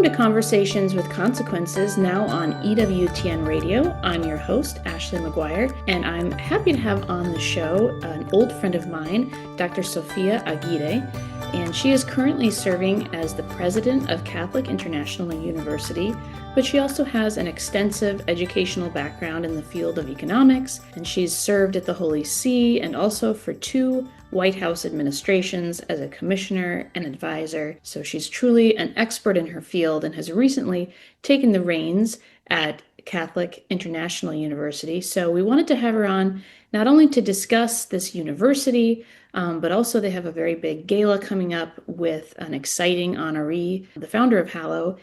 Welcome to Conversations with Consequences, now on EWTN Radio. I'm your host, Ashley McGuire, and I'm happy to have on the show an old friend of mine, Dr. Sofia Aguirre, and she is currently serving as the president of Catholic International University, but she also has an extensive educational background in the field of economics, and she's served at the Holy See and also for 2 White House administrations as a commissioner and advisor. So she's truly an expert in her field and has recently taken the reins at Catholic International University. So we wanted to have her on not only to discuss this university, but also they have a very big gala coming up with an exciting honoree, the founder of Hallow,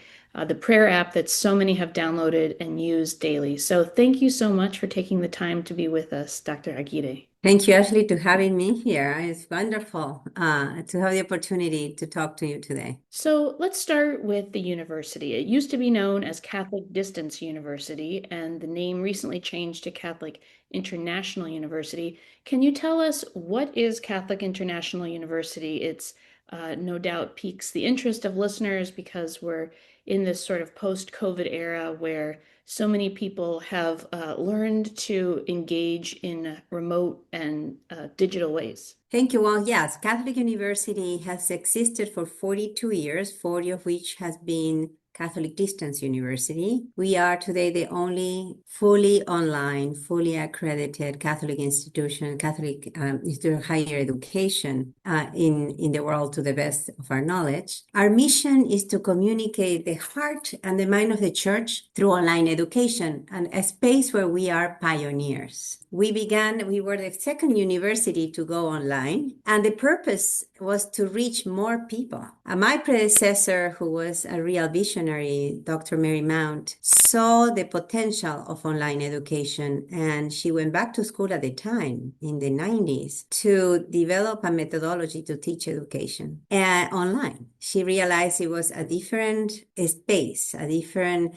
the prayer app that so many have downloaded and used daily. So thank you so much for taking the time to be with us, Dr. Aguirre. Thank you, Ashley, to having me here. It's wonderful to have the opportunity to talk to you today. So let's start with the university. It used to be known as Catholic Distance University, and the name recently changed to Catholic International University. Can you tell us what is Catholic International University? It's no doubt piques the interest of listeners because we're in this sort of post-COVID era where so many people have learned to engage in remote and digital ways. Thank you. Well, yes, Catholic University has existed for 42 years, 40 of which has been Catholic Distance University. We are today the only fully online, fully accredited Catholic institution, Catholic institute of higher education in the world to the best of our knowledge. Our mission is to communicate the heart and the mind of the Church through online education, and a space where we are pioneers. We were the second university to go online, and the purpose was to reach more people. My predecessor, who was a real visionary, Dr. Mary Mount, saw the potential of online education, and she went back to school at the time, in the 90s, to develop a methodology to teach education online. She realized it was a different space, a different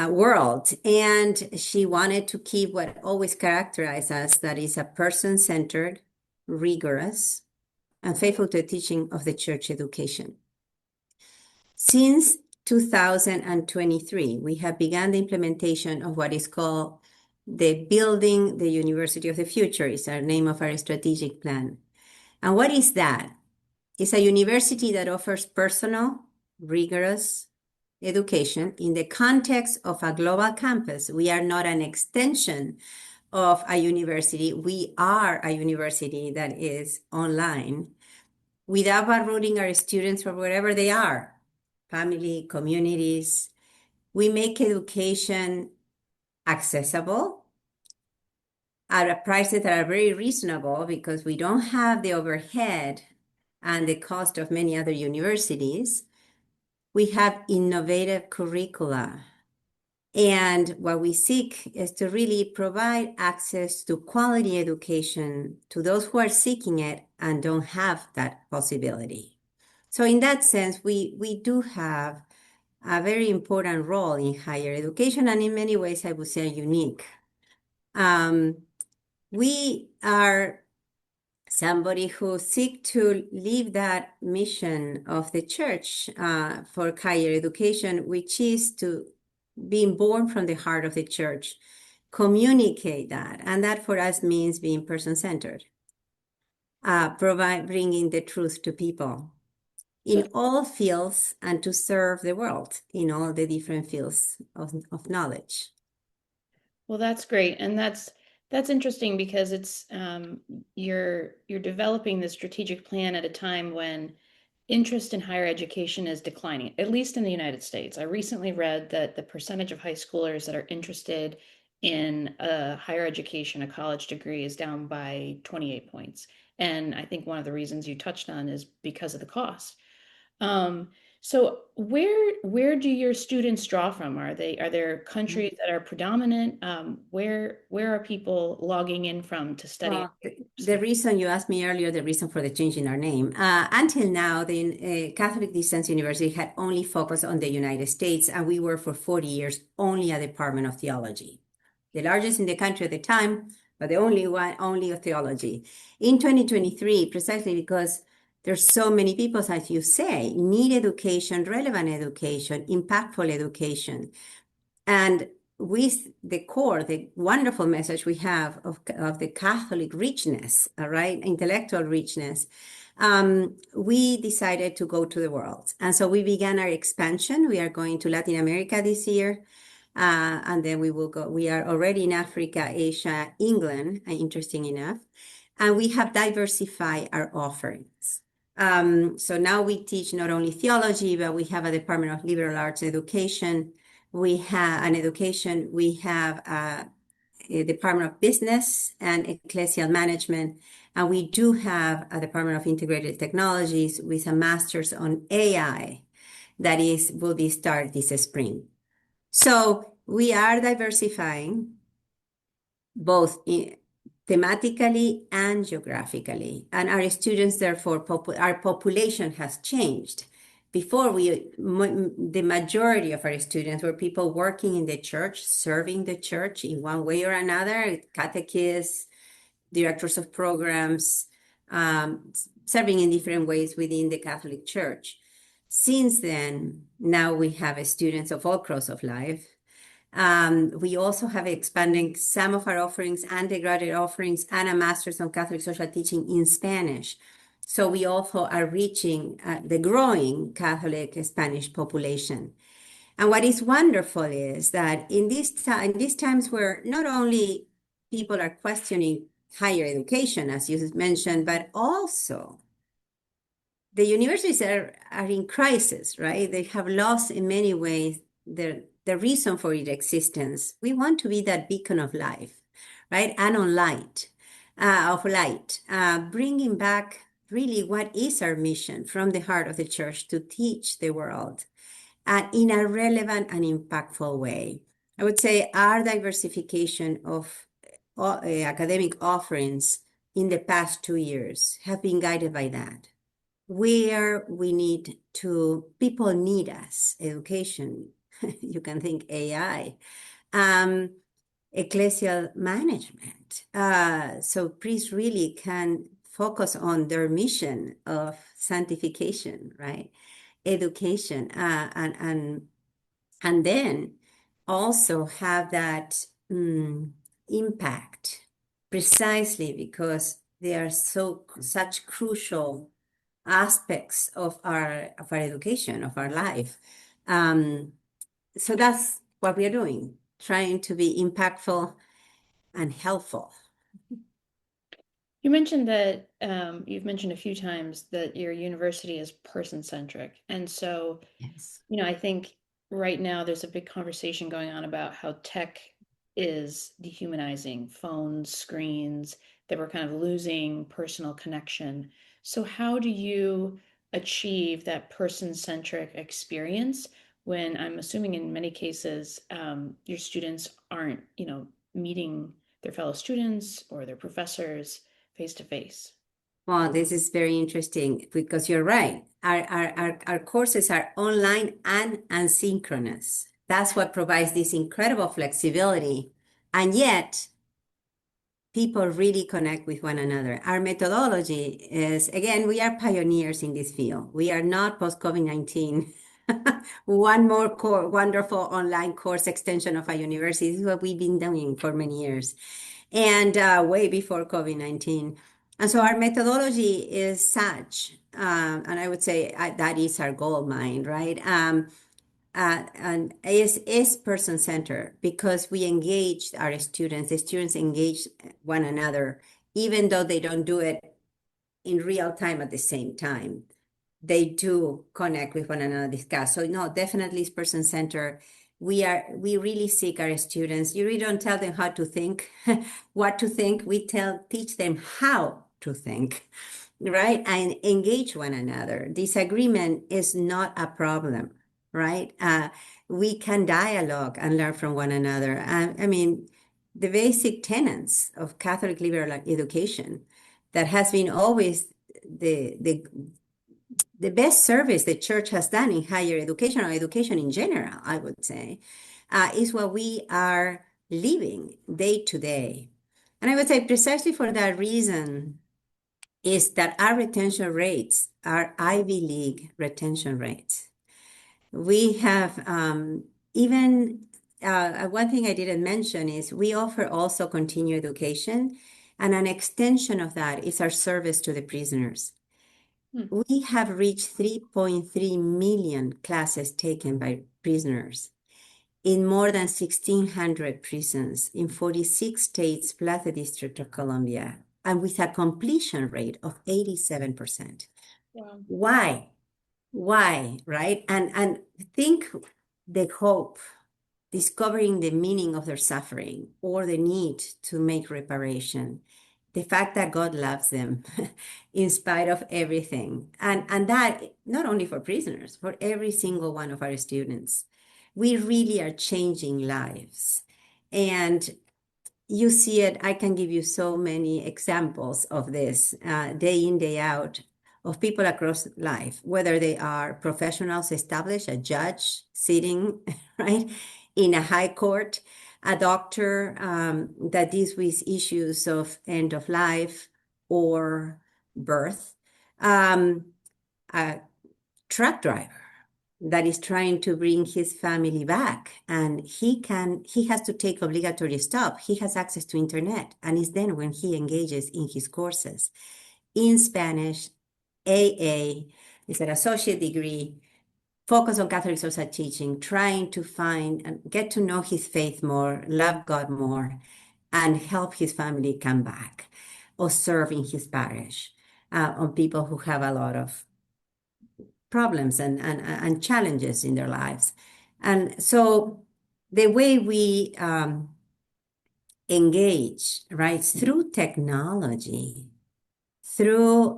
world, and she wanted to keep what always characterized us, that is a person-centered, rigorous, and faithful to the teaching of the Church education. Since 2023, we have begun the implementation of what is called the Building the University of the Future. Is our name of our strategic plan. And what is that? It's a university that offers personal, rigorous education in the context of a global campus. We are not an extension of a university. We are a university that is online without uprooting our students from wherever they are, family, communities. We make education accessible at prices that are very reasonable because we don't have the overhead and the cost of many other universities. We have innovative curricula. And what we seek is to really provide access to quality education to those who are seeking it and don't have that possibility. So in that sense, we do have a very important role in higher education, and in many ways, I would say unique. We are somebody who seek to live that mission of the Church for higher education, which is to being born from the heart of the Church, communicate that. And that for us means being person-centered, bringing the truth to people in all fields and to serve the world in all the different fields of knowledge. Well, that's great. And that's interesting because it's you're developing this strategic plan at a time when interest in higher education is declining, at least in the United States. I recently read that the percentage of high schoolers that are interested in a higher education, a college degree, is down by 28 points. And I think one of the reasons you touched on is because of the cost. So where do your students draw from? Are there countries that are predominant? Where are people logging in from to study? Well, the reason you asked me earlier, the reason for the change in our name, until now, the Catholic Distance University had only focused on the United States, and we were for 40 years only a department of theology, the largest in the country at the time, but the only of theology. In 2023, precisely because There's so many people, as you say, need education, relevant education, impactful education. And with the core, the wonderful message we have of the Catholic richness, all right, intellectual richness, we decided to go to the world. And so we began our expansion. We are going to Latin America this year. And then we will go, we are already in Africa, Asia, England, interesting enough. And we have diversified our offerings. So now we teach not only theology, but we have a Department of Liberal Arts Education. We have an education, we have a Department of Business and Ecclesial Management, and we do have a Department of Integrated Technologies with a master's on AI that will be start this spring. So we are diversifying both thematically and geographically, and our students, therefore, our population has changed. Before, the majority of our students were people working in the church, serving the church in one way or another, catechists, directors of programs, serving in different ways within the Catholic Church. Since then, now we have students of all crosses of life. We also have expanding some of our offerings, undergraduate offerings, and a master's on Catholic social teaching in Spanish. So we also are reaching the growing Catholic Spanish population. And what is wonderful is that in these times where not only people are questioning higher education, as you mentioned, but also the universities are in crisis, right? They have lost in many ways the reason for its existence. We want to be that beacon of life, right? And of light, bringing back really what is our mission from the heart of the church to teach the world in a relevant and impactful way. I would say our diversification of academic offerings in the past 2 years have been guided by that. Where we need to, people need us, education, you can think AI, ecclesial management. So priests really can focus on their mission of sanctification, right? Education, and then also have that impact precisely because they are such crucial aspects of our education, of our life. So that's what we are doing, trying to be impactful and helpful. You mentioned that you've mentioned a few times that your university is person-centric. And so, Yes. I think right now there's a big conversation going on about how tech is dehumanizing phones, screens, that we're kind of losing personal connection. So how do you achieve that person-centric experience when I'm assuming in many cases your students aren't, meeting their fellow students or their professors face to face? Well, this is very interesting because you're right. Our courses are online and asynchronous. That's what provides this incredible flexibility. And yet, people really connect with one another. Our methodology is, again, we are pioneers in this field. We are not post-COVID-19. One more wonderful online course extension of a university. This is what we've been doing for many years and way before COVID-19. And so our methodology is such, and I would say that is our gold mine, right? And is person-centered because we engage our students. The students engage one another, even though they don't do it in real time at the same time. They do connect with one another, discuss. So no, definitely it's person-centered. We really seek our students. You really don't tell them how to think, what to think. We teach them how to think, right? And engage one another. Disagreement is not a problem, right? We can dialogue and learn from one another. I mean, the basic tenets of Catholic liberal education that has been always the best service the church has done in higher education or education in general, I would say, is what we are living day to day. And I would say precisely for that reason, is that our retention rates are Ivy League retention rates. We have even one thing I didn't mention is we offer also continuing education, and an extension of that is our service to the prisoners. We have reached 3.3 million classes taken by prisoners in more than 1,600 prisons in 46 states plus the District of Columbia, and with a completion rate of 87%. Wow. Why? Why, right? And think the hope, discovering the meaning of their suffering or the need to make reparation, the fact that God loves them in spite of everything. And that not only for prisoners, for every single one of our students. We really are changing lives. And you see it, I can give you so many examples of this day in, day out, of people across life, whether they are professionals established, a judge sitting, right, in a high court, a doctor that deals with issues of end of life or birth, a truck driver that is trying to bring his family back, and he has to take obligatory stop. He has access to internet, and it's then when he engages in his courses in Spanish, AA, is an associate degree, focus on Catholic social teaching, trying to find and get to know his faith more, love God more, and help his family come back, or serve in his parish on people who have a lot of problems and challenges in their lives. And so the way we engage, right, through technology, through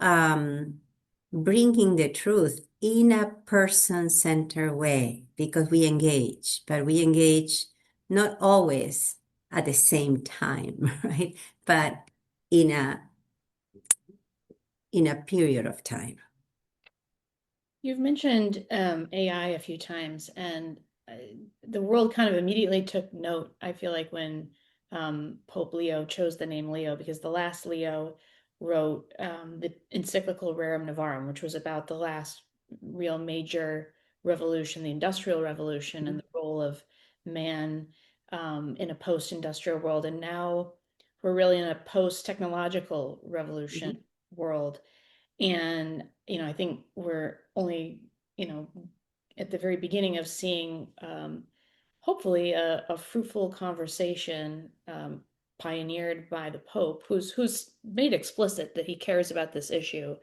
bringing the truth in a person-centered way, because we engage, but we engage not always at the same time, right? But in a period of time. You've mentioned AI a few times, and the world kind of immediately took note, I feel like, when Pope Leo chose the name Leo, because the last Leo wrote the encyclical Rerum Novarum, which was about the last real major revolution, the Industrial Revolution, and the role of man in a post-industrial world. And now we're really in a post-technological revolution world. And, I think we're only, at the very beginning of seeing, hopefully, a fruitful conversation pioneered by the Pope, who's made explicit that he cares about this issue,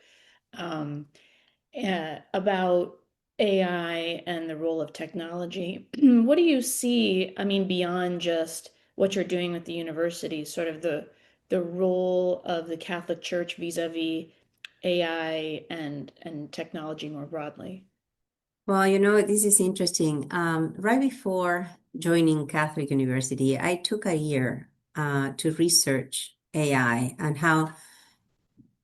about AI and the role of technology. What do you see, I mean, beyond just what you're doing with the university, sort of the role of the Catholic Church vis-a-vis AI and technology more broadly? Well, this is interesting. Right before joining Catholic University, I took a year to research AI and how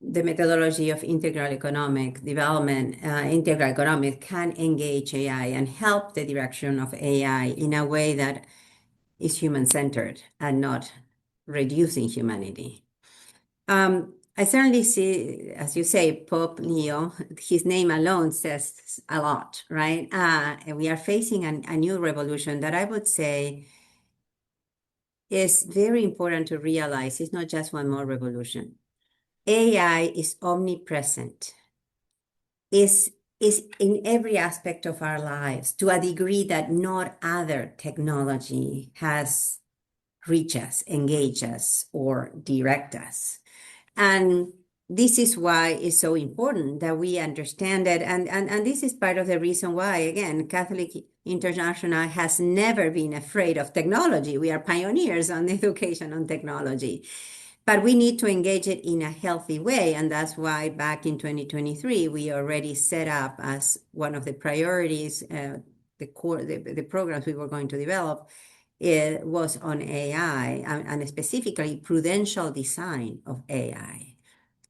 the methodology of integral economic development, integral economics can engage AI and help the direction of AI in a way that is human-centered and not reducing humanity. I certainly see, as you say, Pope Leo, his name alone says a lot, right? And we are facing a new revolution that I would say is very important to realize. It's not just one more revolution. AI is omnipresent, is in every aspect of our lives to a degree that not other technology has reached us, engaged us, or direct us. And this is why it's so important that we understand it. And this is part of the reason why, again, Catholic International has never been afraid of technology. We are pioneers on education on technology. But we need to engage it in a healthy way. And that's why back in 2023, we already set up as one of the priorities, the programs we were going to develop, it was on AI and specifically prudential design of AI.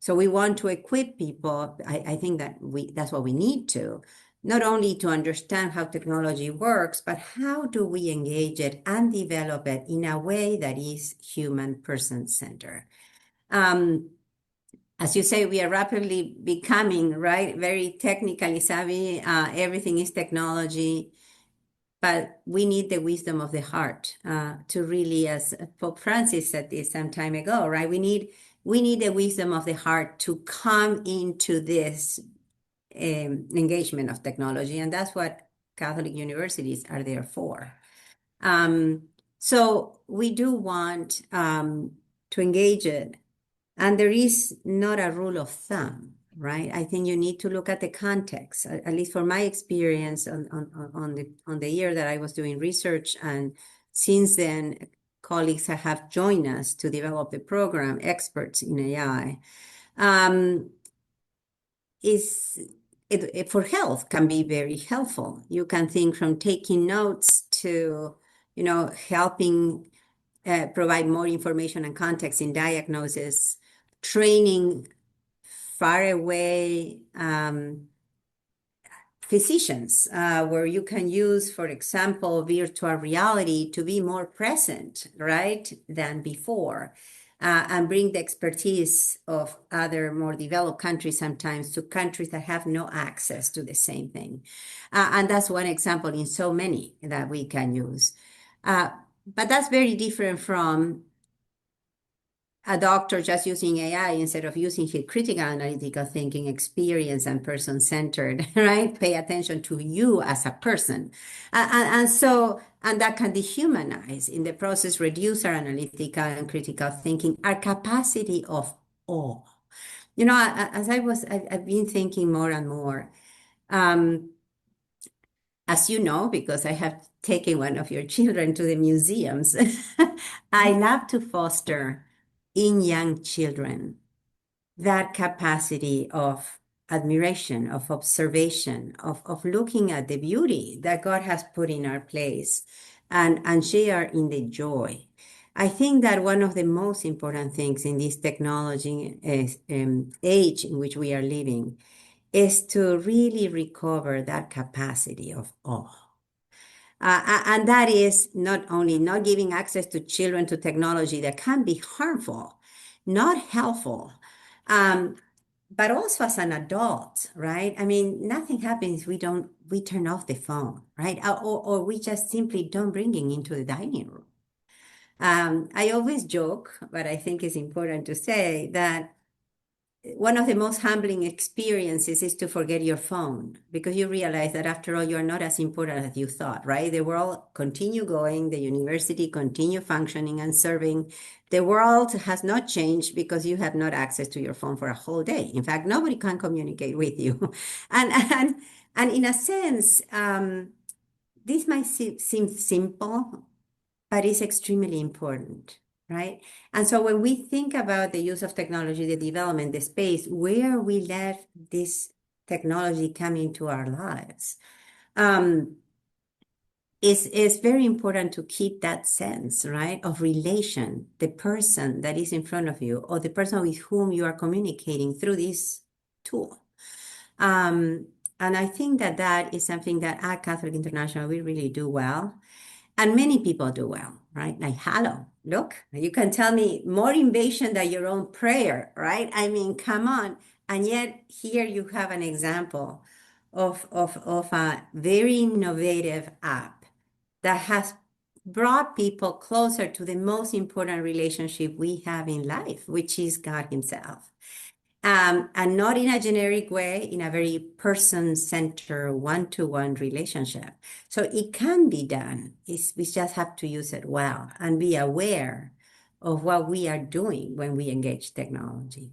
So we want to equip people. I think that that's what we need to, not only to understand how technology works, but how do we engage it and develop it in a way that is human person-centered. as you say, we are rapidly becoming, right, very technically savvy. Everything is technology, but we need the wisdom of the heart to really, as Pope Francis said this some time ago, right? We need the wisdom of the heart to come into this engagement of technology, and that's what Catholic universities are there for. Um, so we do want to engage it, and there is not a rule of thumb, right? I think you need to look at the context, at least for my experience on the year that I was doing research. And since then, colleagues have joined us to develop the program, experts in AI. Is for health can be very helpful. You can think from taking notes to, helping provide more information and context in diagnosis, training far away physicians, where you can use, for example, virtual reality to be more present, right, than before, and bring the expertise of other more developed countries sometimes to countries that have no access to the same thing. And that's one example in so many that we can use. But that's very different from a doctor just using AI instead of using his critical analytical thinking, experience, and person-centered, right? Pay attention to you as a person. And that can dehumanize in the process, reduce our analytical and critical thinking, our capacity of awe. I've been thinking more and more. As you know, because I have taken one of your children to the museums, I love to foster in young children that capacity of admiration, of observation, of looking at the beauty that God has put in our place and share in the joy. I think that one of the most important things in this technology age in which we are living is to really recover that capacity of awe. And that is not only not giving access to children to technology that can be harmful, not helpful, but also as an adult, right? I mean, nothing happens we turn off the phone, right? Or we just simply don't bring it into the dining room. I always joke, but I think it's important to say that one of the most humbling experiences is to forget your phone, because you realize that after all, you're not as important as you thought, right? The world continue going, the university continue functioning and serving. The world has not changed because you have not access to your phone for a whole day. In fact, nobody can communicate with you. And in a sense, this might seem simple, but it's extremely important, right? And so when we think about the use of technology, the development, the space, where we let this technology come into our lives, it's very important to keep that sense, right, of relation, the person that is in front of you or the person with whom you are communicating through this tool. And I think that is something that at Catholic International, we really do well. And many people do well, right? Like, hello, look, you can tell me more invasion than your own prayer, right? I mean, come on. And yet here you have an example of a very innovative app that has brought people closer to the most important relationship we have in life, which is God Himself. And not in a generic way, in a very person-centered, one-to-one relationship. So it can be done. We just have to use it well and be aware of what we are doing when we engage technology.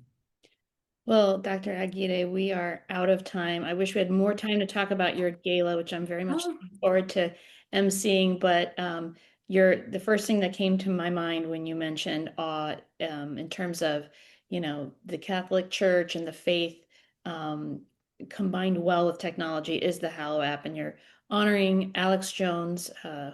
Well, Dr. Aguirre, we are out of time. I wish we had more time to talk about your gala, which I'm very much Oh, looking forward to emceeing. But you're the first thing that came to my mind when you mentioned awe, in terms of, the Catholic Church and the faith um, combined well with technology is the Hallow app, and you're honoring Alex Jones,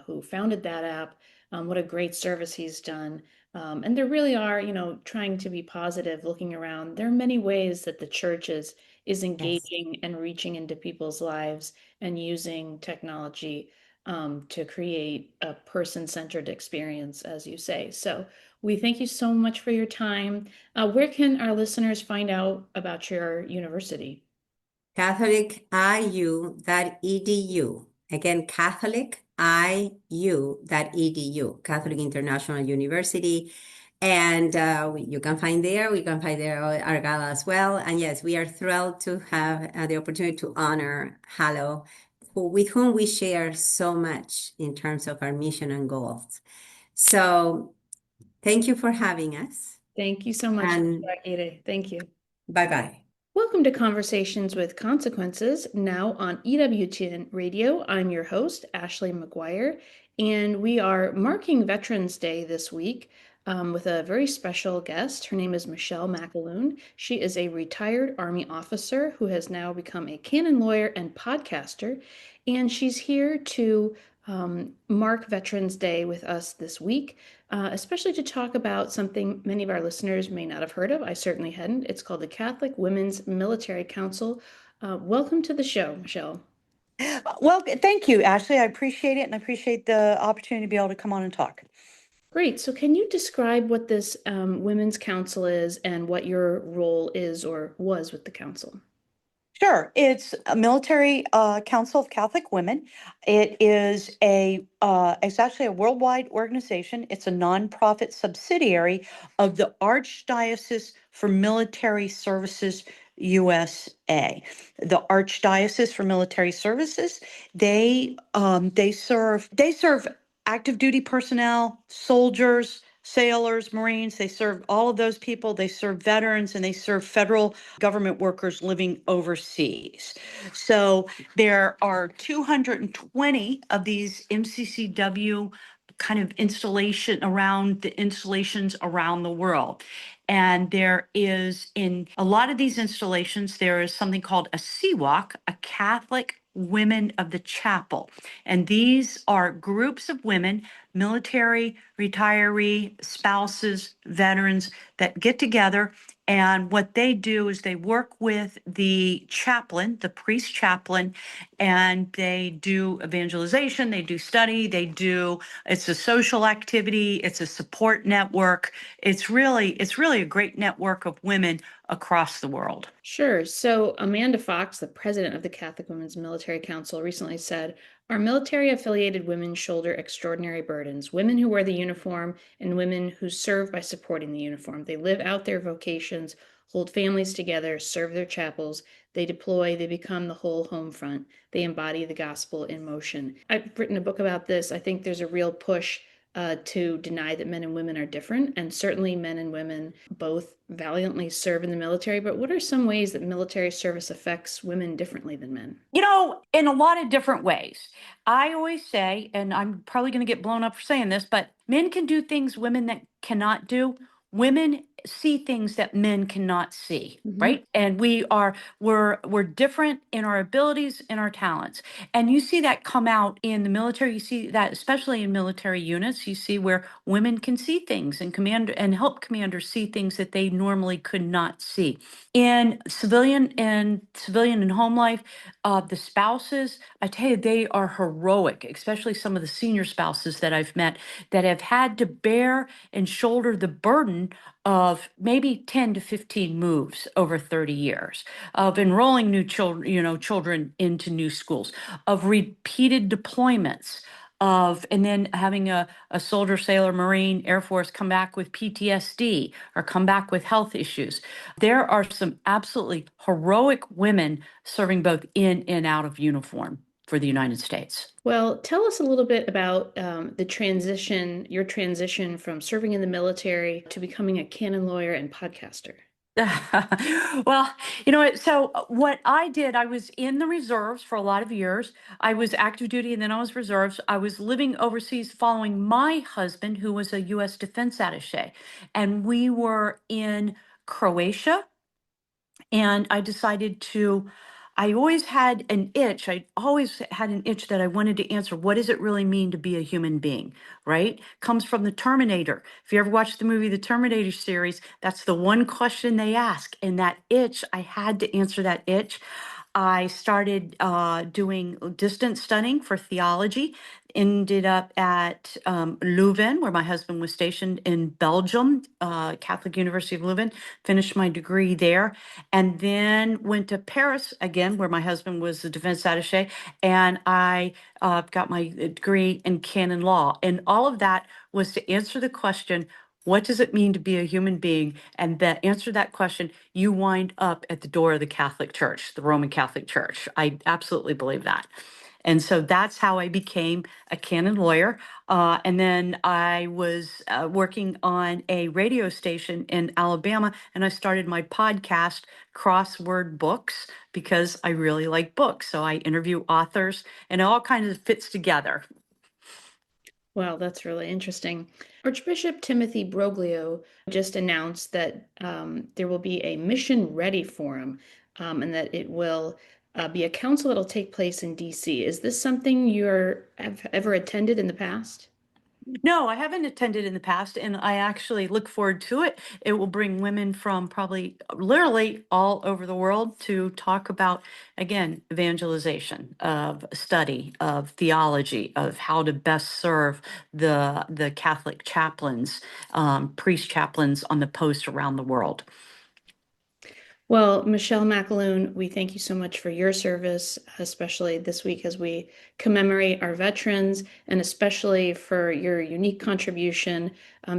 who founded that app. What a great service he's done. And there really are, trying to be positive, looking around. There are many ways that the church is yes. engaging and reaching into people's lives and using technology to create a person-centered experience, as you say. So We thank you so much for your time. Where can our listeners find out about your university? catholic.iu.edu. Again, catholic.iu.edu, Catholic International University. And you can find there, we can find there our gala as well. And yes, we are thrilled to have the opportunity to honor Halo, with whom we share so much in terms of our mission and goals. So thank you for having us. Thank you so much, And Dr. Aguirre. Thank you. bye-bye. Welcome to Conversations with Consequences, now on EWTN Radio. I'm your host, Ashley McGuire, and we are marking Veterans Day this week with a very special guest. Her name is Michelle McAloon. She is a retired Army officer who has now become a canon lawyer and podcaster, and she's here to mark Veterans Day with us this week, especially to talk about something many of our listeners may not have heard of. I certainly hadn't. It's called the Catholic Women's Military Council. Welcome to the show, Michelle. Well, thank you, Ashley. I appreciate it, and I appreciate the opportunity to be able to come on and talk. Great. So, can you describe what this Women's Council is and what your role is or was with the council? Sure. It's a military council of Catholic women. It's actually a worldwide organization. It's a nonprofit subsidiary of the Archdiocese for Military Services USA. The Archdiocese for Military Services, they serve active duty personnel, soldiers, sailors, Marines. They serve all of those people. They serve veterans, and they serve federal government workers living overseas. So there are 220 of these MCCW kind of installations around the world. And there is, in a lot of these installations, there is something called a CWOC, a Catholic Women of the Chapel. And these are groups of women, military, retiree, spouses, veterans, that get together. And what they do is they work with the chaplain, the priest chaplain, and they do evangelization, they do study, it's a social activity, it's a support network. It's really a great network of women across the world. Sure. So, Amanda Fox, the president of the Catholic Women's Military Council, recently said, our military affiliated women shoulder extraordinary burdens. Women who wear the uniform and women who serve by supporting the uniform. They live out their vocations, hold families together, serve their chapels. They deploy, they become the whole home front. They embody the gospel in motion. I've written a book about this. I think there's a real push to deny that men and women are different. And certainly men and women both valiantly serve in the military. But what are some ways that military service affects women differently than men? In a lot of different ways. I always say, and I'm probably going to get blown up for saying this, but men can do things women that cannot do. Women see things that men cannot see, right? And we're different in our abilities and our talents. And you see that come out in the military. You see that especially in military units. You see where women can see things and help commanders see things that they normally could not see. In civilian and home life, the spouses, I tell you, they are heroic, especially some of the senior spouses that I've met that have had to bear and shoulder the burden of maybe 10 to 15 moves over 30 years, of enrolling new children into new schools, of repeated deployments, and then having a soldier, sailor, Marine, Air Force come back with PTSD or come back with health issues. There are some absolutely heroic women serving both in and out of uniform for the United States. Well, tell us a little bit about your transition from serving in the military to becoming a canon lawyer and podcaster. Well, what I did, I was in the reserves for a lot of years. I was active duty and then I was reserves. I was living overseas following my husband, who was a U.S. Defense attaché. And we were in Croatia. And I always had an itch. I always had an itch that I wanted to answer. What does it really mean to be a human being, right? Comes from the Terminator. If you ever watched the movie, the Terminator series, that's the one question they ask. And that itch, I had to answer that itch. I started doing distance studying for theology. Ended up at Leuven, where my husband was stationed in Belgium, Catholic University of Leuven. Finished my degree there, and then went to Paris again, where my husband was the defense attaché, and I got my degree in canon law. And all of that was to answer the question, what does it mean to be a human being? And that answer that question, you wind up at the door of the Catholic Church, the Roman Catholic Church. I absolutely believe that. And so that's how I became a canon lawyer. And then I was working on a radio station in Alabama, and I started my podcast, Crossword Books, because I really like books. So I interview authors, and it all kind of fits together. Wow, that's really interesting. Archbishop Timothy Broglio just announced that there will be a Mission Ready Forum, and that it will be a council that'll take place in DC. Is this something have ever attended in the past? No, I haven't attended in the past, and I actually look forward to it. It will bring women from probably literally all over the world to talk about, again, evangelization, of study, of theology, of how to best serve the Catholic chaplains, priest chaplains on the post around the world. Well, Michelle McAloon, we thank you so much for your service, especially this week as we commemorate our veterans, and especially for your unique contribution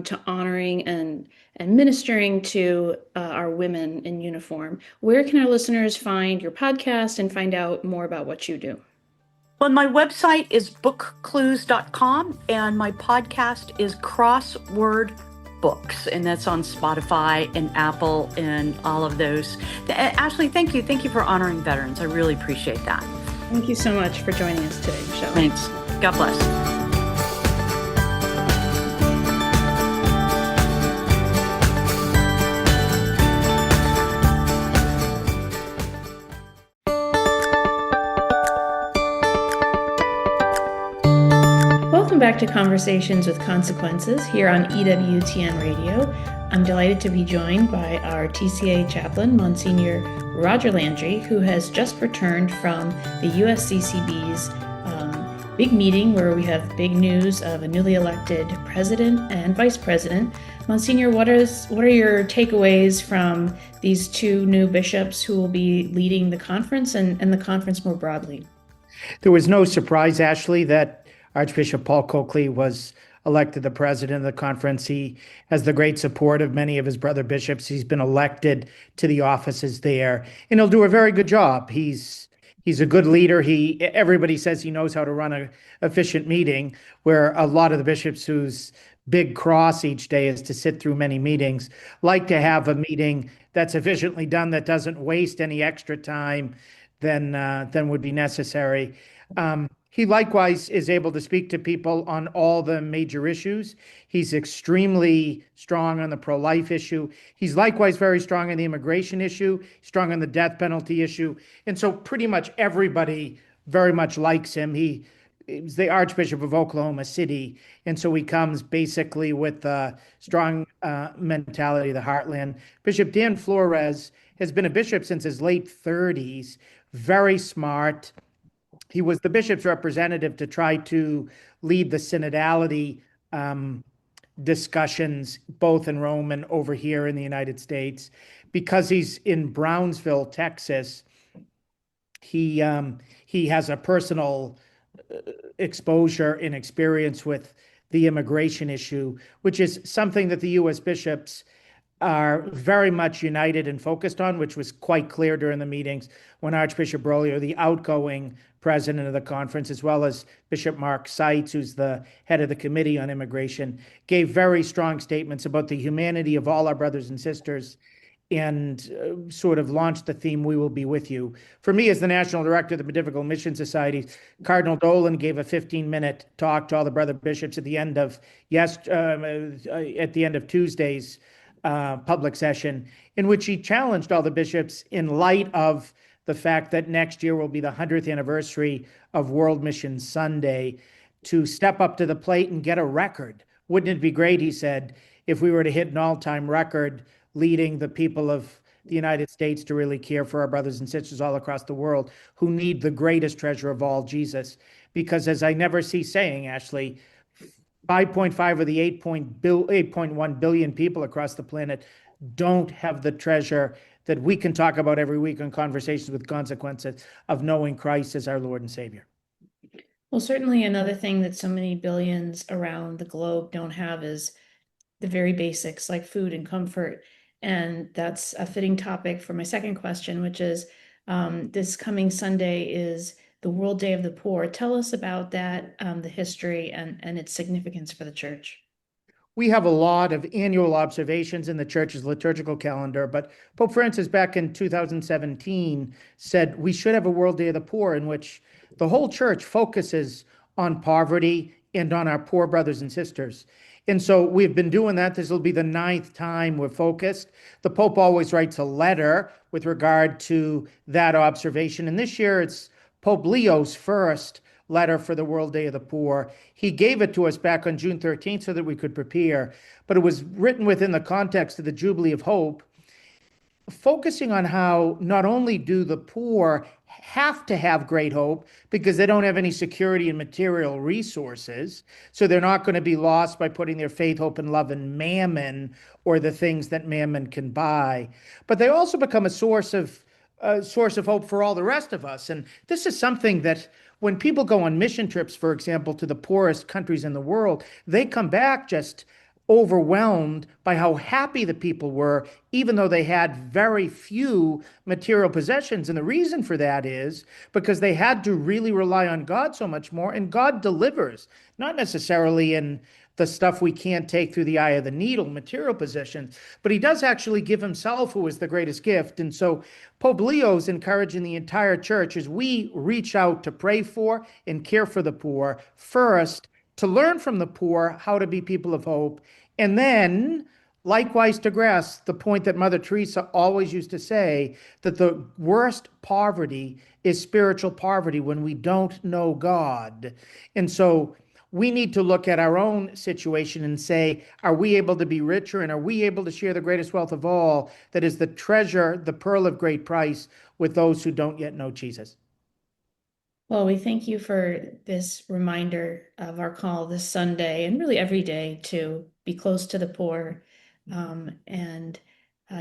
to honoring and ministering to our women in uniform. Where can our listeners find your podcast and find out more about what you do? Well, my website is bookclues.com, and my podcast is Crossword Books, and that's on Spotify and Apple and all of those. Ashley, thank you. Thank you for honoring veterans. I really appreciate that. Thank you so much for joining us today, Michelle. Thanks. God bless. Welcome back to Conversations with Consequences here on EWTN Radio. I'm delighted to be joined by our TCA chaplain, Monsignor Roger Landry, who has just returned from the USCCB's big meeting where we have big news of a newly elected president and vice president. Monsignor, what are your takeaways from these two new bishops who will be leading the conference and the conference more broadly? There was no surprise, Ashley, that Archbishop Paul Coakley was elected the president of the conference. He has the great support of many of his brother bishops. He's been elected to the offices there, and he'll do a very good job. He's a good leader. Everybody says he knows how to run an efficient meeting, where a lot of the bishops whose big cross each day is to sit through many meetings like to have a meeting that's efficiently done, that doesn't waste any extra time than would be necessary. He likewise is able to speak to people on all the major issues. He's extremely strong on the pro-life issue. He's likewise very strong on the immigration issue, strong on the death penalty issue. And so pretty much everybody very much likes him. He's the Archbishop of Oklahoma City, and so he comes basically with a strong mentality of the heartland. Bishop Dan Flores has been a bishop since his late 30s, very smart. He was the bishop's representative to try to lead the synodality discussions, both in Rome and over here in the United States. Because he's in Brownsville, Texas, he has a personal exposure and experience with the immigration issue, which is something that the U.S. bishops are very much united and focused on, which was quite clear during the meetings when Archbishop Broglio, the outgoing president of the conference, as well as Bishop Mark Seitz, who's the head of the Committee on Immigration, gave very strong statements about the humanity of all our brothers and sisters, and sort of launched the theme, "We will be with you." For me, as the national director of the Pontifical Mission Society, Cardinal Dolan gave a 15-minute talk to all the brother bishops at the end of Tuesday's public session, in which he challenged all the bishops, in light of the fact that next year will be the 100th anniversary of World Mission Sunday, to step up to the plate and get a record. Wouldn't it be great, he said, if we were to hit an all-time record leading the people of the United States to really care for our brothers and sisters all across the world who need the greatest treasure of all, Jesus. Because as I never cease saying, Ashley, 5.5 of the 8.1 billion people across the planet don't have the treasure that we can talk about every week on Conversations with Consequences of knowing Christ as our Lord and Savior. Well, certainly another thing that so many billions around the globe don't have is the very basics like food and comfort. And that's a fitting topic for my second question, which is this coming Sunday is the World Day of the Poor. Tell us about that, the history and its significance for the church. We have a lot of annual observations in the church's liturgical calendar, but Pope Francis back in 2017 said we should have a World Day of the Poor in which the whole church focuses on poverty and on our poor brothers and sisters. And so we've been doing that. This will be the 9th time we're focused. The Pope always writes a letter with regard to that observation. And this year it's Pope Leo's first letter for the World Day of the Poor. He gave it to us back on June 13th so that we could prepare, but it was written within the context of the Jubilee of Hope, focusing on how not only do the poor have to have great hope because they don't have any security in material resources, so they're not going to be lost by putting their faith, hope, and love in mammon or the things that mammon can buy, but they also become a source of hope for all the rest of us. And this is something that when people go on mission trips, for example, to the poorest countries in the world, they come back just overwhelmed by how happy the people were, even though they had very few material possessions. And the reason for that is because they had to really rely on God so much more, and God delivers, not necessarily in the stuff we can't take through the eye of the needle, material possessions, but he does actually give himself, who is the greatest gift. And so Pope Leo's encouraging the entire church as we reach out to pray for and care for the poor, first, to learn from the poor how to be people of hope, and then likewise to grasp the point that Mother Teresa always used to say, that the worst poverty is spiritual poverty when we don't know God. And so we need to look at our own situation and say, are we able to be richer, and are we able to share the greatest wealth of all, that is the treasure, the pearl of great price, with those who don't yet know Jesus? Well, we thank you for this reminder of our call this Sunday and really every day to be close to the poor, and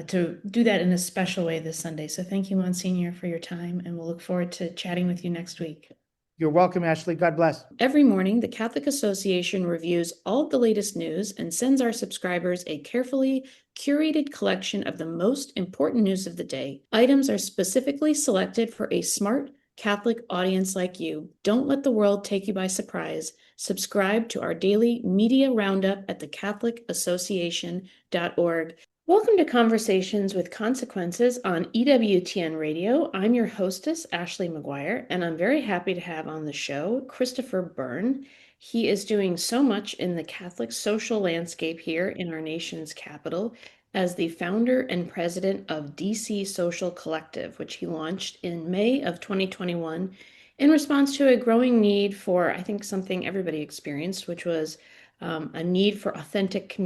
to do that in a special way this Sunday. So thank you, Monsignor, for your time, and we'll look forward to chatting with you next week. You're welcome, Ashley. God bless. Every morning, the Catholic Association reviews all of the latest news and sends our subscribers a carefully curated collection of the most important news of the day. Items are specifically selected for a smart Catholic audience like you. Don't let the world take you by surprise. Subscribe to our daily media roundup at thecatholicassociation.org. Welcome to Conversations with Consequences on EWTN Radio. I'm your hostess, Ashley McGuire, and I'm very happy to have on the show Christopher Byrne. He is doing so much in the Catholic social landscape here in our nation's capital as the founder and president of DC Social Collective, which he launched in May of 2021 in response to a growing need for, I think, something everybody experienced, which was a need for authentic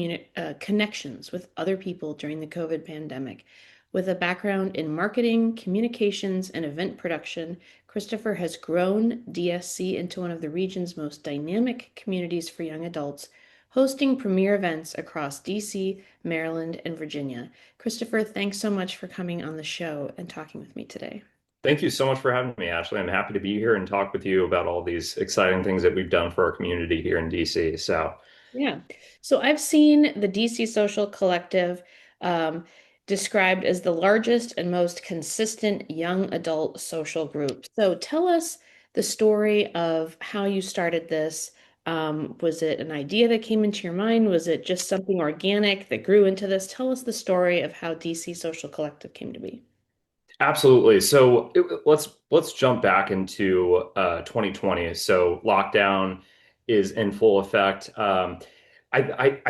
connections with other people during the COVID pandemic. With a background in marketing, communications, and event production, Christopher has grown DSC into one of the region's most dynamic communities for young adults, hosting premier events across DC, Maryland, and Virginia. Christopher, thanks so much for coming on the show and talking with me today. Thank you so much for having me, Ashley. I'm happy to be here and talk with you about all these exciting things that we've done for our community here in DC. So I've seen the DC Social Collective described as the largest and most consistent young adult social group. So tell us the story of how you started this. Was it an idea that came into your mind? Was it just something organic that grew into this? Tell us the story of how DC Social Collective came to be. Absolutely. So let's jump back into 2020. So lockdown is in full effect. I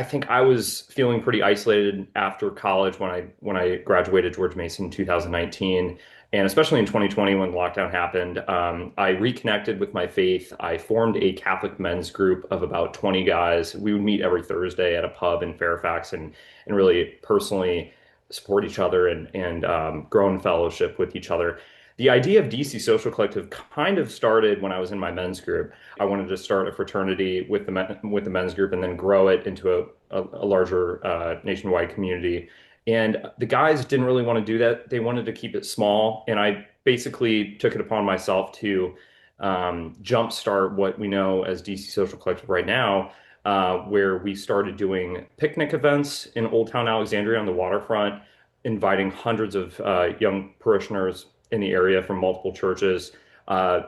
think I was feeling pretty isolated after college when I graduated George Mason in 2019. And especially in 2020 when lockdown happened, I reconnected with my faith. I formed a Catholic men's group of about 20 guys. We would meet every Thursday at a pub in Fairfax and really personally support each other and grow in fellowship with each other. The idea of DC Social Collective kind of started when I was in my men's group. I wanted to start a fraternity with the men's group and then grow it into a larger nationwide community. And the guys didn't really want to do that. They wanted to keep it small, and I basically took it upon myself to jumpstart what we know as DC Social Collective right now, where we started doing picnic events in Old Town Alexandria on the waterfront, inviting hundreds of young parishioners in the area from multiple churches.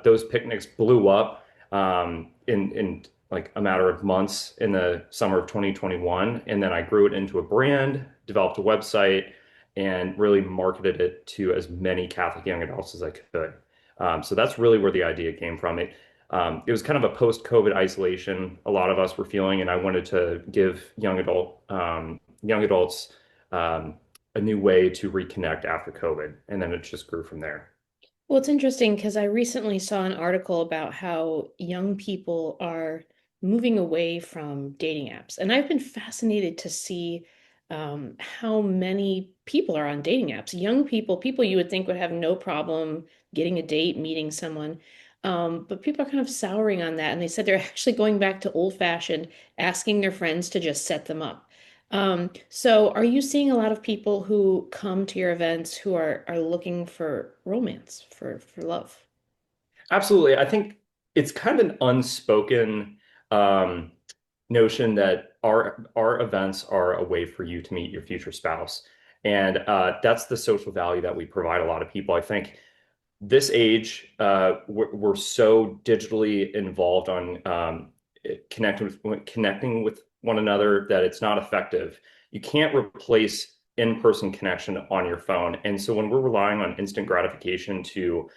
Those picnics blew up in like a matter of months in the summer of 2021, and then I grew it into a brand, developed a website, and really marketed it to as many Catholic young adults as I could. So that's really where the idea came from. It was kind of a post-COVID isolation a lot of us were feeling, and I wanted to give young adults a new way to reconnect after COVID, and then it just grew from there. Well, it's interesting because I recently saw an article about how young people are moving away from dating apps. And I've been fascinated to see how many people are on dating apps. Young people, people you would think would have no problem getting a date, meeting someone. But people are kind of souring on that. And they said they're actually going back to old-fashioned, asking their friends to just set them up. So are you seeing a lot of people who come to your events who are looking for romance, for love? Absolutely. I think it's kind of an unspoken um, notion that our events are a way for you to meet your future spouse. And that's the social value that we provide a lot of people. I think this age, we're so digitally involved on connecting with one another that it's not effective. You can't replace in-person connection on your phone. And so when we're relying on instant gratification to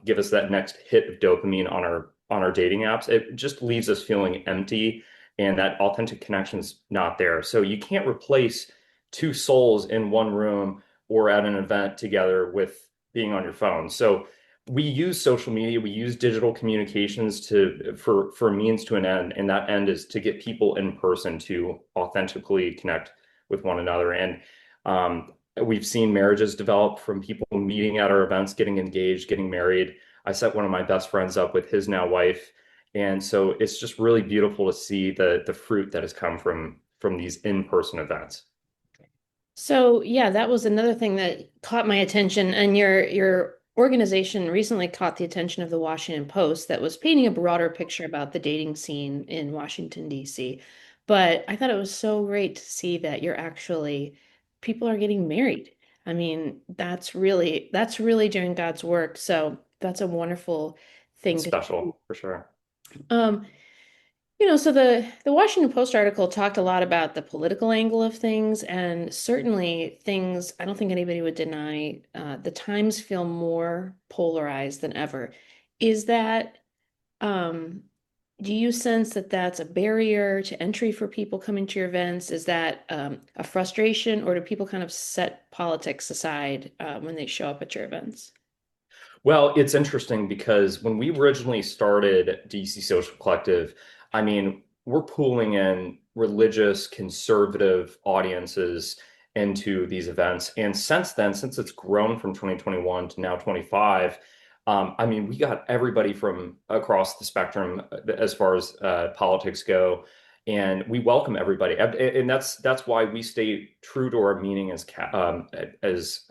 give us that next hit of dopamine on our dating apps, it just leaves us feeling empty, and that authentic connection's not there. So you can't replace two souls in one room or at an event together with being on your phone. So we use social media, we use digital communications for a means to an end, and that end is to get people in person to authentically connect with one another. And we've seen marriages develop from people meeting at our events, getting engaged, getting married. I set one of my best friends up with his now wife, and so it's just really beautiful to see the fruit that has come from these in-person events. So yeah, that was another thing that caught my attention. And your organization recently caught the attention of the Washington Post that was painting a broader picture about the dating scene in Washington, D.C. But I thought it was so great to see that you're actually people are getting married. I mean, that's really doing God's work. So that's a wonderful thing It's to see. special for sure. Um, so the Washington Post article talked a lot about the political angle of things, and certainly things I don't think anybody would deny. The times feel more polarized than ever. Is that, um, do you sense that that's a barrier to entry for people coming to your events? Is that a frustration, or do people kind of set politics aside when they show up at your events? Well, it's interesting because when we originally started DC Social Collective, I mean, we're pulling in religious, conservative audiences into these events. And since then, since it's grown from 2021 to now 25, I mean, we got everybody from across the spectrum as far as politics go, and we welcome everybody. And that's why we stay true to our meaning as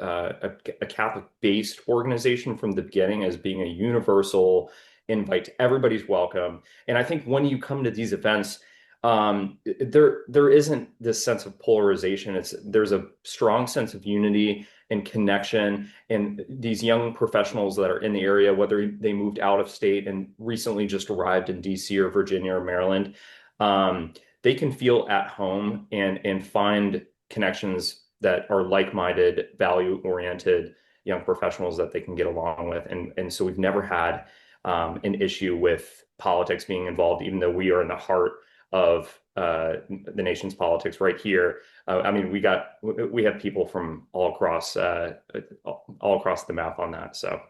a Catholic-based organization from the beginning, as being a universal invite to everybody's welcome. And I think when you come to these events, there isn't this sense of polarization. There's a strong sense of unity and connection. And these young professionals that are in the area, whether they moved out of state and recently just arrived in DC or Virginia or Maryland, they can feel at home and find connections that are like-minded, value-oriented young professionals that they can get along with. And so we've never had an issue with politics being involved, even though we are in the heart of the nation's politics right here. I mean, we have people from all across the map on that. So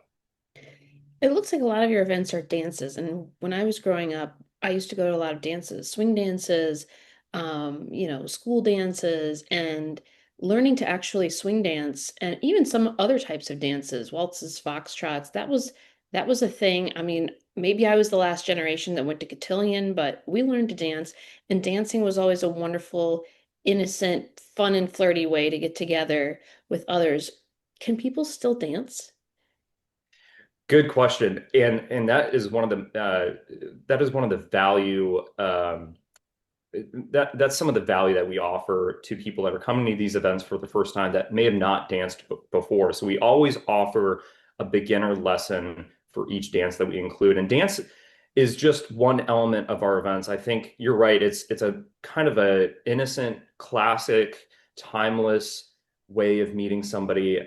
It looks like a lot of your events are dances. And when I was growing up, I used to go to a lot of dances, swing dances, school dances. And learning to actually swing dance and even some other types of dances, waltzes, foxtrots, that was a thing. I mean, maybe I was the last generation that went to cotillion, but we learned to dance, and dancing was always a wonderful, innocent, fun and flirty way to get together with others. Can people still dance? Good question. And that is one of the value that's some of the value that we offer to people that are coming to these events for the first time that may have not danced before. So we always offer a beginner lesson for each dance that we include. And dance is just one element of our events. I think you're right. It's a kind of a innocent, classic, timeless way of meeting somebody.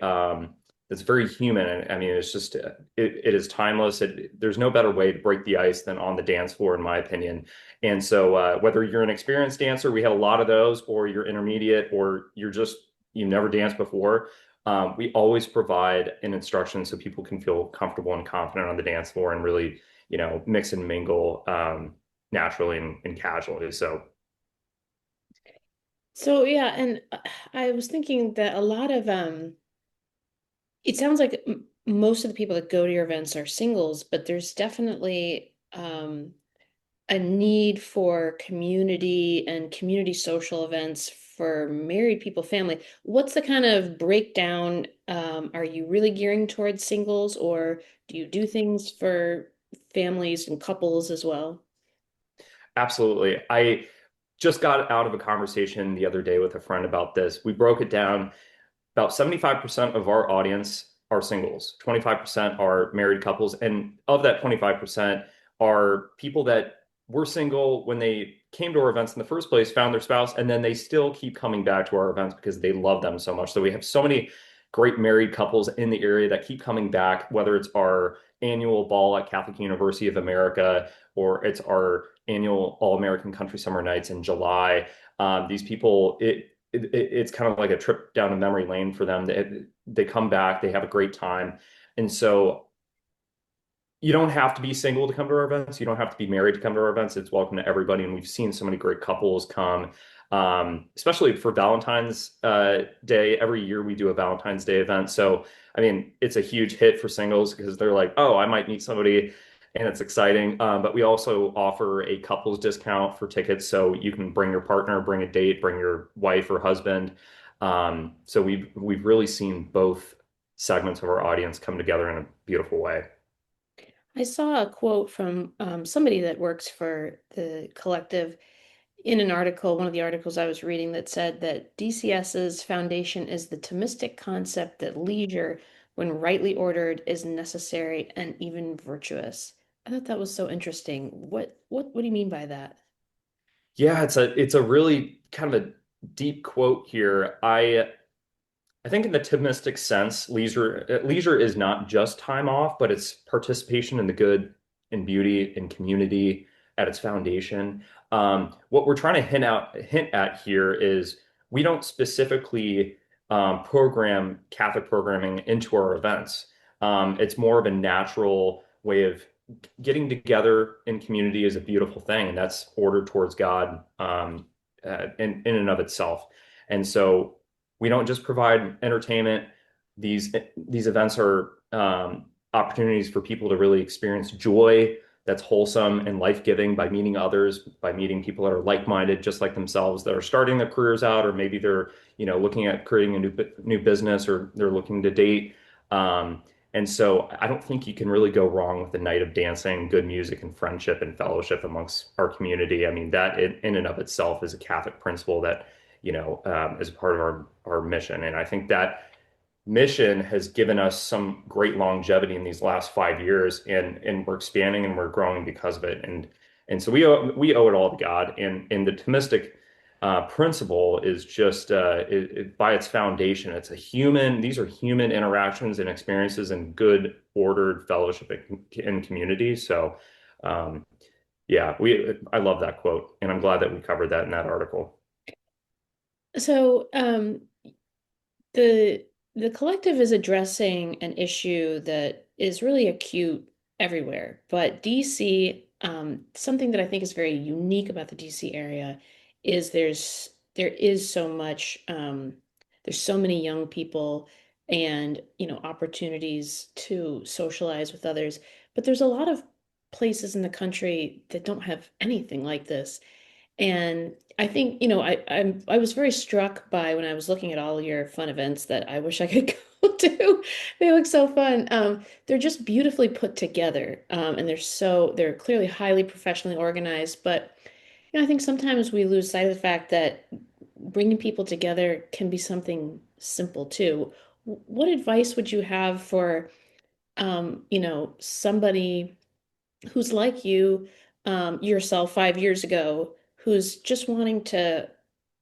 That's very human. And I mean, it's just it is timeless. There's no better way to break the ice than on the dance floor, in my opinion. And so, whether you're an experienced dancer, we have a lot of those, or you're intermediate, or you never danced before, we always provide an instruction so people can feel comfortable and confident on the dance floor and really, mix and mingle naturally and casually. So, So yeah, and I was thinking that a lot of it sounds like most of the people that go to your events are singles, but there's definitely a need for community and community social events for married people, family. What's the kind of breakdown? Are you really gearing towards singles, or do you do things for families and couples as well? absolutely. I just got out of a conversation the other day with a friend about this. We broke it down. About 75% of our audience are singles, 25% are married couples, and of that 25% are people that were single when they came to our events in the first place, found their spouse, and then they still keep coming back to our events because they love them so much. So we have so many great married couples in the area that keep coming back, whether it's our annual ball at Catholic University of America or it's our annual All-American Country Summer Nights in July. These people, it's kind of like a trip down a memory lane for them. They come back, they have a great time. And so you don't have to be single to come to our events. You don't have to be married to come to our events. It's welcome to everybody. And we've seen so many great couples come, especially for Valentine's Day. Every year we do a Valentine's Day event. So, I mean, it's a huge hit for singles because they're like, oh, I might meet somebody and it's exciting. But we also offer a couples discount for tickets. So you can bring your partner, bring a date, bring your wife or husband. So we've really seen both segments of our audience come together in a beautiful way. I saw a quote from somebody that works for the collective in an article, one of the articles I was reading, that said that DCS's foundation is the Thomistic concept that leisure, when rightly ordered, is necessary and even virtuous. I thought that was so interesting. What do you mean by that? Yeah, it's a really kind of a deep quote here. I think in the Thomistic sense, leisure is not just time off, but it's participation in the good and beauty and community at its foundation. What we're trying to hint at here is we don't specifically program Catholic programming into our events. It's more of a natural way of getting together in community is a beautiful thing, and that's ordered towards God in and of itself. And so we don't just provide entertainment. These events are opportunities for people to really experience joy that's wholesome and life-giving by meeting others, by meeting people that are like-minded, just like themselves, that are starting their careers out, or maybe they're, looking at creating a new business, or they're looking to date. And so I don't think you can really go wrong with a night of dancing, good music, and friendship and fellowship amongst our community. I mean, that in and of itself is a Catholic principle that, is part of our mission. And I think that mission has given us some great longevity in these last 5 years, and we're expanding and we're growing because of it. And so we owe it all to God. And the Thomistic principle is just by its foundation, these are human interactions and experiences and good ordered fellowship and community. So yeah, I love that quote, and I'm glad that we covered that in that article. So, the the collective is addressing an issue that is really acute everywhere, but DC, something that I think is very unique about the DC area is there is so much there's so many young people and, opportunities to socialize with others. But there's a lot of places in the country that don't have anything like this. And I think, I was very struck by when I was looking at all your fun events that I wish I could go to. They look so fun. They're just beautifully put together. And they're clearly highly professionally organized. But, I think sometimes we lose sight of the fact that bringing people together can be something simple too. What advice would you have for, somebody who's like you, yourself 5 years ago, who's just wanting to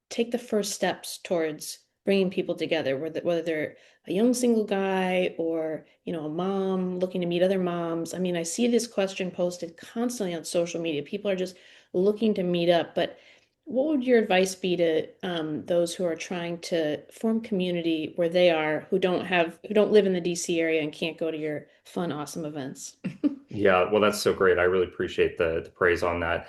take the first steps towards bringing people together, whether they're a young single guy or, a mom looking to meet other moms. I mean, I see this question posted constantly on social media. People are just looking to meet up, but what would your advice be to those who are trying to form community where they are, who don't live in the DC area and can't go to your fun, awesome events? Yeah, well, that's so great. I really appreciate the praise on that.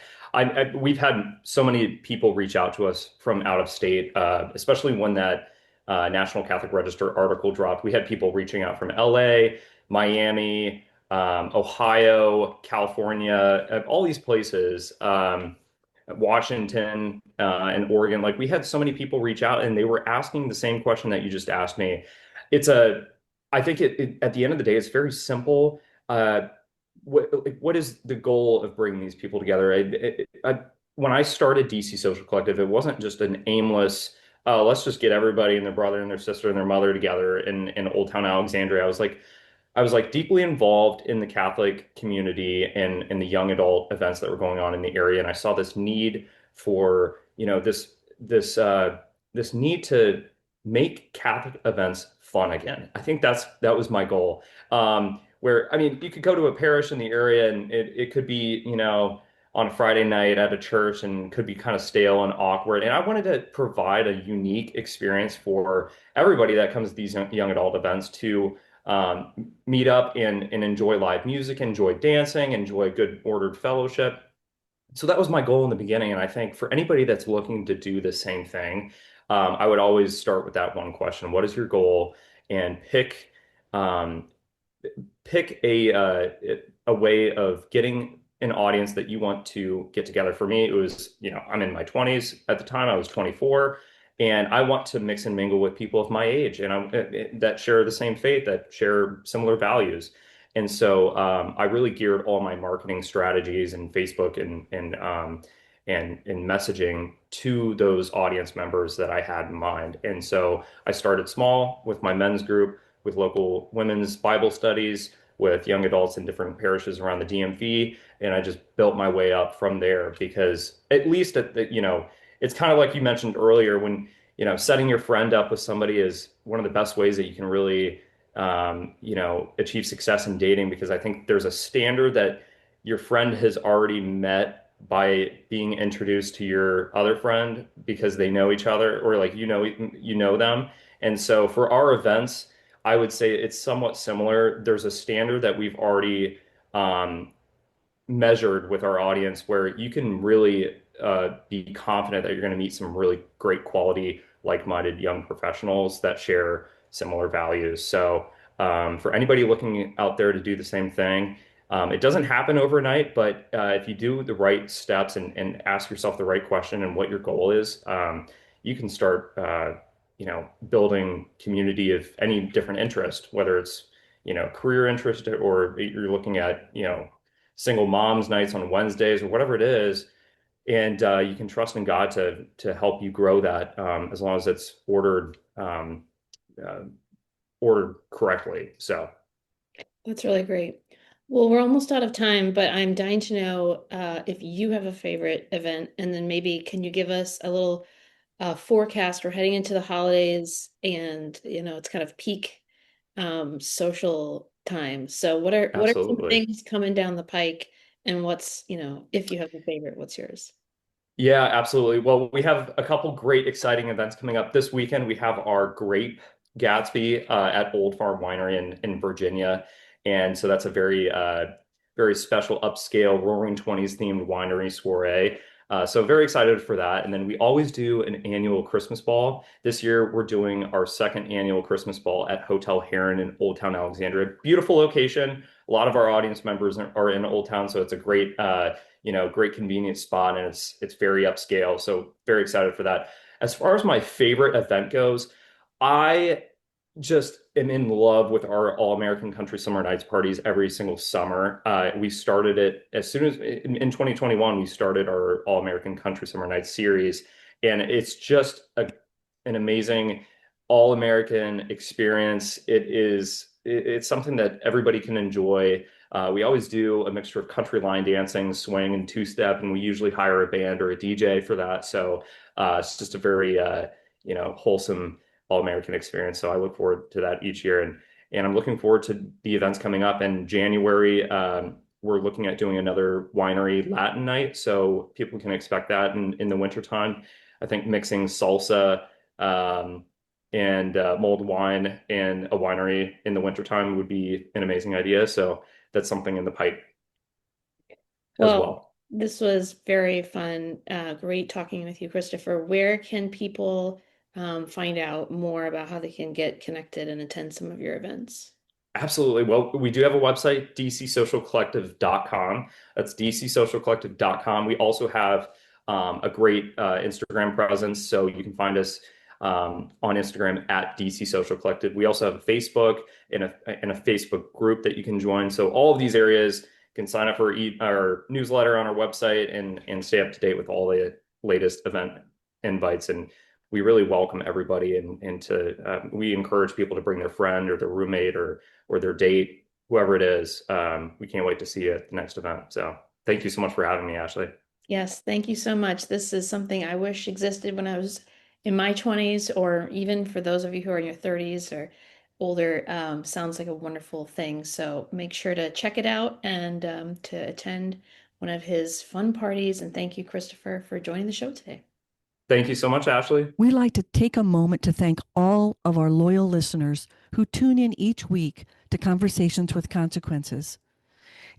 We've had so many people reach out to us from out of state, especially when that National Catholic Register article dropped. We had people reaching out from LA, Miami, Ohio, California, all these places, Washington, and Oregon. Like we had so many people reach out, and they were asking the same question that you just asked me. It's a, I think at the end of the day, it's very simple. What is the goal of bringing these people together? When I started DC Social Collective, it wasn't just an aimless, let's just get everybody and their brother and their sister and their mother together in Old Town Alexandria. I was like deeply involved in the Catholic community and in the young adult events that were going on in the area, and I saw this need for, this need to make Catholic events fun again. I think that was my goal. Where I mean, you could go to a parish in the area, and it could be, on a Friday night at a church, and could be kind of stale and awkward. And I wanted to provide a unique experience for everybody that comes to these young adult events to meet up and enjoy live music, enjoy dancing, enjoy good ordered fellowship. So that was my goal in the beginning. And I think for anybody that's looking to do the same thing, I would always start with that one question: what is your goal? And um, pick a way of getting an audience that you want to get together. For me, it was, I'm in my 20s at the time. I was 24, and I want to mix and mingle with people of my age and that share the same faith, that share similar values. And so I really geared all my marketing strategies and Facebook and messaging to those audience members that I had in mind. And so I started small with my men's group, with local women's Bible studies, with young adults in different parishes around the DMV, and I just built my way up from there. Because at least it's kind of like you mentioned earlier, when setting your friend up with somebody is one of the best ways that you can really achieve success in dating. Because I think there's a standard that your friend has already met by being introduced to your other friend because they know each other, or like you know them. And so for our events, I would say it's somewhat similar. There's a standard that we've already measured with our audience, where you can really be confident that you're going to meet some really great quality, like-minded young professionals that share similar values. So for anybody looking out there to do the same thing, it doesn't happen overnight, but if you do the right steps and ask yourself the right question and what your goal is, you can start building community of any different interest, whether it's, career interest, or you're looking at, single moms nights on Wednesdays or whatever it is. And you can trust in God to help you grow that, as long as it's uh, ordered correctly. So That's really great. Well, we're almost out of time, but I'm dying to know if you have a favorite event, and then maybe can you give us a little forecast? We're heading into the holidays, and it's kind of peak social time. So what are some absolutely. things coming down the pike, and what's, if you have a favorite, what's yours? Yeah, absolutely. Well, we have a couple great, exciting events coming up this weekend. We have our Grape Gatsby at Old Farm Winery in Virginia, and so that's a very very special, upscale, Roaring Twenties themed winery soiree. So very excited for that. And then we always do an annual Christmas ball. This year, we're doing our second annual Christmas ball at Hotel Heron in Old Town Alexandria. Beautiful location. A lot of our audience members are in Old Town, so it's a great, great convenient spot, and it's very upscale. So very excited for that. As far as my favorite event goes, I just am in love with our All-American Country Summer Nights parties every single summer. We started it as soon as in 2021, we started our All-American Country Summer Nights series. And it's just an amazing all-American experience. It's something that everybody can enjoy. We always do a mixture of country line dancing, swing, and two-step, and we usually hire a band or a DJ for that. So it's just a very wholesome all-American experience. So I look forward to that each year, and I'm looking forward to the events coming up in January. We're looking at doing another winery Latin night, so people can expect that in the wintertime. I think mixing salsa and mulled wine in a winery in the wintertime would be an amazing idea. So that's something in the pipe as well. This was very fun. Great talking with you, Christopher. Where can people find out more about how they can get connected and attend some of your events? Absolutely. Well, we do have a website, dcsocialcollective.com. That's dcsocialcollective.com. We also have a great Instagram presence, so you can find us on Instagram at DC Social Collective. We also have a Facebook and a Facebook group that you can join. So all of these areas, you can sign up for our newsletter on our website and stay up to date with all the latest event invites. And we really welcome everybody, and we encourage people to bring their friend or their roommate or their date, whoever it is. We can't wait to see you at the next event. So thank you so much for having me, Ashley. Yes, thank you so much. This is something I wish existed when I was in my 20s, or even for those of you who are in your 30s or older. Sounds like a wonderful thing. So make sure to check it out and to attend one of his fun parties. And thank you, Christopher, for joining the show today. Thank you so much, Ashley. We'd like to take a moment to thank all of our loyal listeners who tune in each week to Conversations with Consequences.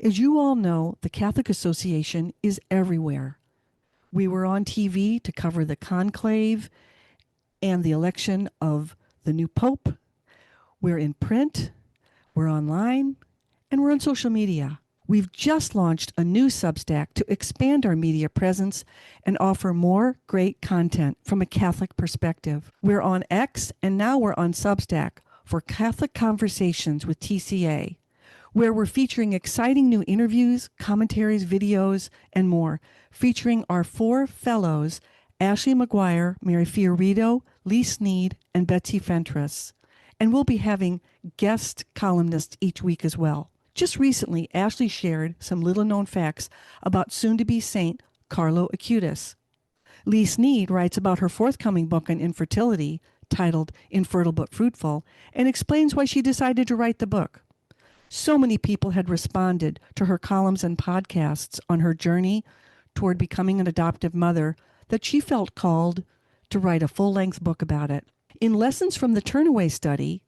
As you all know, the Catholic Association is everywhere. We were on TV to cover the conclave and the election of the new Pope. We're in print, we're online, and we're on social media. We've just launched a new Substack to expand our media presence and offer more great content from a Catholic perspective. We're on X, and now we're on Substack for Catholic Conversations with TCA, where we're featuring exciting new interviews, commentaries, videos, and more, featuring our 4 fellows, Ashley McGuire, Mary Fiorito, Lee Sneed, and Betsy Fentress. And we'll be having guest columnists each week as well. Just recently, Ashley shared some little-known facts about soon-to-be Saint Carlo Acutis. Lee Sneed writes about her forthcoming book on infertility, titled Infertile but Fruitful, and explains why she decided to write the book. So many people had responded to her columns and podcasts on her journey toward becoming an adoptive mother that she felt called to write a full-length book about it. In Lessons from the Turnaway Study,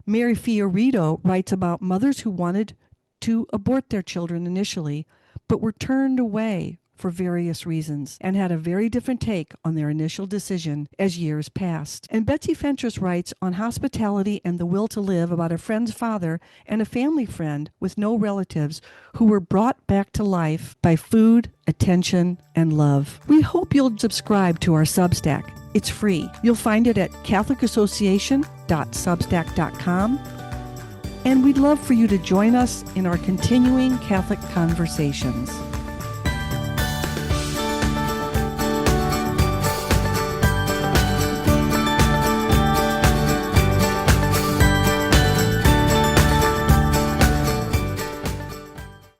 Mary Fiorito writes about mothers who wanted to abort their children initially, but were turned away for various reasons and had a very different take on their initial decision as years passed. And Betsy Fentress writes on hospitality and the will to live about a friend's father and a family friend with no relatives who were brought back to life by food, attention, and love. We hope you'll subscribe to our Substack. It's free. You'll find it at catholicassociation.substack.com. And we'd love for you to join us in our continuing Catholic conversations.